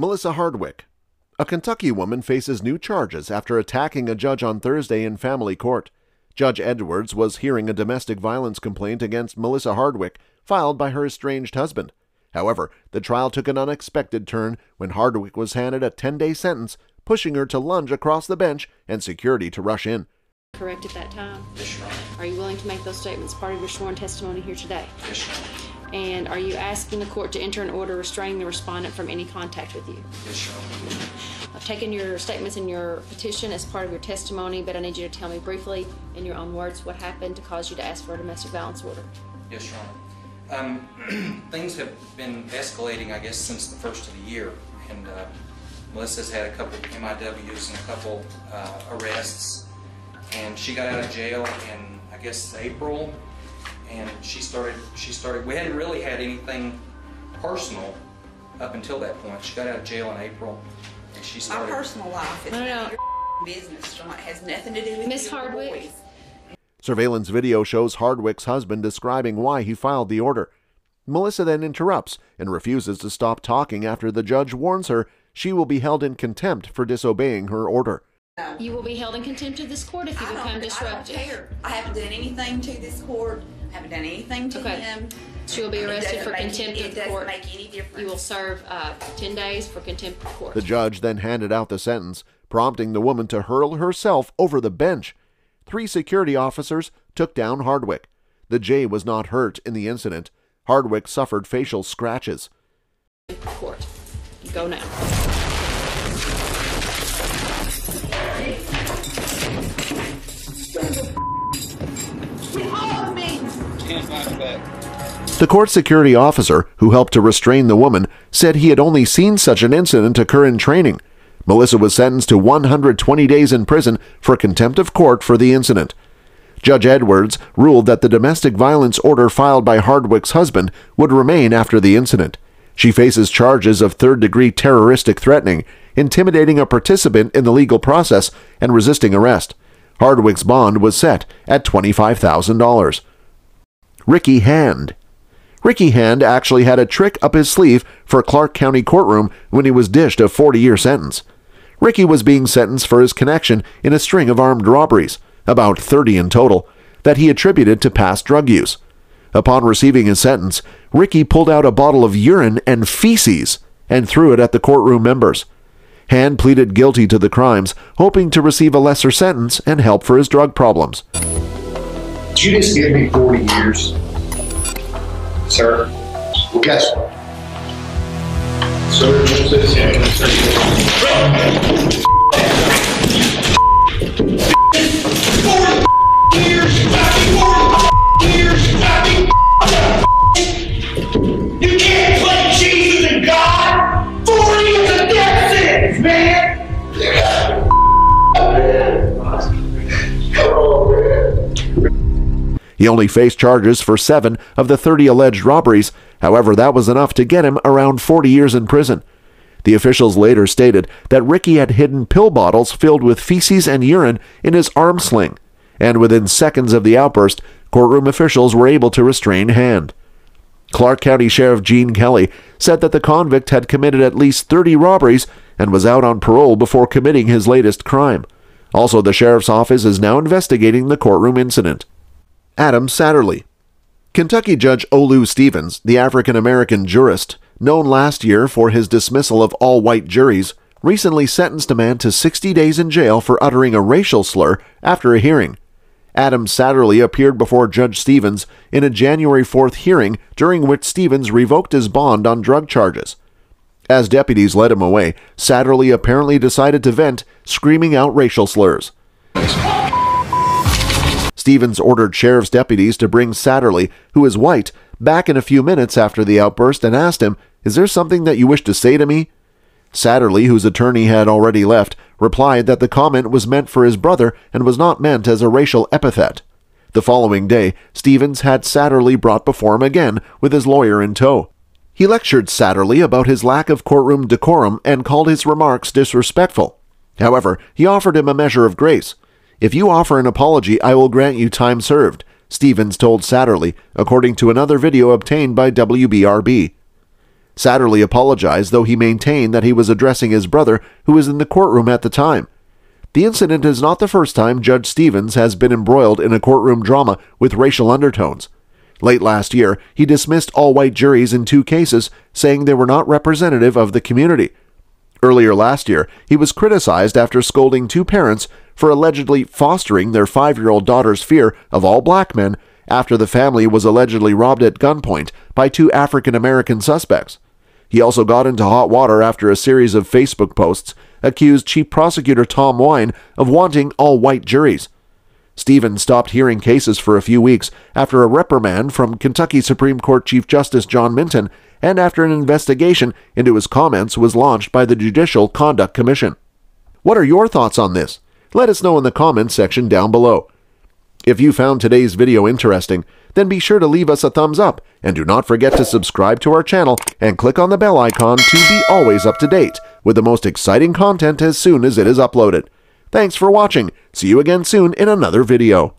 Melissa Hardwick. A Kentucky woman faces new charges after attacking a judge on Thursday in family court. Judge Edwards was hearing a domestic violence complaint against Melissa Hardwick filed by her estranged husband. However, the trial took an unexpected turn when Hardwick was handed a 10-day sentence, pushing her to lunge across the bench and security to rush in. Correct at that time? Yes, Your Honor. Are you willing to make those statements part of your sworn testimony here today? Yes, Your Honor. And are you asking the court to enter an order restraining the respondent from any contact with you? Yes, Your Honor. I've taken your statements in your petition as part of your testimony, but I need you to tell me briefly, in your own words, what happened to cause you to ask for a domestic violence order. Yes, Your Honor. Things have been escalating, I guess, since the first of the year, and Melissa's had a couple MIWs and a couple arrests, and she got out of jail in, I guess, April, and she started, we hadn't really had anything personal up until that point. She got out of jail in April, and she started... My personal life is No. your business, John. It has nothing to do with Miss your Hardwick? boys. Surveillance video shows Hardwick's husband describing why he filed the order. Melissa then interrupts and refuses to stop talking after the judge warns her she will be held in contempt for disobeying her order. No. You will be held in contempt of this court if you become disruptive. I don't care. I haven't done anything to this court. I haven't done anything to him. She will be arrested for contempt of the court. It doesn't make any difference. You will serve 10 days for contempt of court. The judge then handed out the sentence, prompting the woman to hurl herself over the bench. 3 security officers took down Hardwick. The J was not hurt in the incident. Hardwick suffered facial scratches. Court. Go now. The court security officer, who helped to restrain the woman, said he had only seen such an incident occur in training. Melissa was sentenced to 120 days in prison for contempt of court for the incident. Judge Edwards ruled that the domestic violence order filed by Hardwick's husband would remain after the incident. She faces charges of third-degree terroristic threatening, intimidating a participant in the legal process, and resisting arrest. Hardwick's bond was set at $25,000. Ricky Hand. Ricky Hand actually had a trick up his sleeve for Clark County Courtroom when he was dished a 40-year sentence. Ricky was being sentenced for his connection in a string of armed robberies, about 30 in total, that he attributed to past drug use. Upon receiving his sentence, Ricky pulled out a bottle of urine and feces and threw it at the courtroom members. Hand pleaded guilty to the crimes, hoping to receive a lesser sentence and help for his drug problems. Did you just give me 40 years? Sir? Well, guess what? Sir, what's this? You can't play Jesus and God! 40 is a death sentence, man! Come on, man. He only faced charges for 7 of the 30 alleged robberies. However, that was enough to get him around 40 years in prison. The officials later stated that Ricky had hidden pill bottles filled with feces and urine in his arm sling, and within seconds of the outburst, courtroom officials were able to restrain Hand. Clark County Sheriff Gene Kelly said that the convict had committed at least 30 robberies and was out on parole before committing his latest crime. Also, the sheriff's office is now investigating the courtroom incident. Adam Satterly. Kentucky Judge Olu Stevens, the African-American jurist, known last year for his dismissal of all-white juries, recently sentenced a man to 60 days in jail for uttering a racial slur after a hearing. Adam Satterly appeared before Judge Stevens in a January 4th hearing during which Stevens revoked his bond on drug charges. As deputies led him away, Satterly apparently decided to vent, screaming out racial slurs. Stevens ordered sheriff's deputies to bring Satterly, who is white, back in a few minutes after the outburst and asked him, "Is there something that you wish to say to me?" Satterly, whose attorney had already left, replied that the comment was meant for his brother and was not meant as a racial epithet. The following day, Stevens had Satterly brought before him again with his lawyer in tow. He lectured Satterly about his lack of courtroom decorum and called his remarks disrespectful. However, he offered him a measure of grace. "If you offer an apology, I will grant you time served," Stevens told Satterly, according to another video obtained by WBRB. Satterly apologized, though he maintained that he was addressing his brother, who was in the courtroom at the time. The incident is not the first time Judge Stevens has been embroiled in a courtroom drama with racial undertones. Late last year, he dismissed all white juries in 2 cases, saying they were not representative of the community. Earlier last year, he was criticized after scolding 2 parents for allegedly fostering their 5-year-old daughter's fear of all black men after the family was allegedly robbed at gunpoint by 2 African-American suspects. He also got into hot water after a series of Facebook posts accused Chief Prosecutor Tom Wine of wanting all-white juries. Stevens stopped hearing cases for a few weeks after a reprimand from Kentucky Supreme Court Chief Justice John Minton and after an investigation into his comments was launched by the Judicial Conduct Commission. What are your thoughts on this? Let us know in the comments section down below. If you found today's video interesting, then be sure to leave us a thumbs up and do not forget to subscribe to our channel and click on the bell icon to be always up to date with the most exciting content as soon as it is uploaded. Thanks for watching. See you again soon in another video.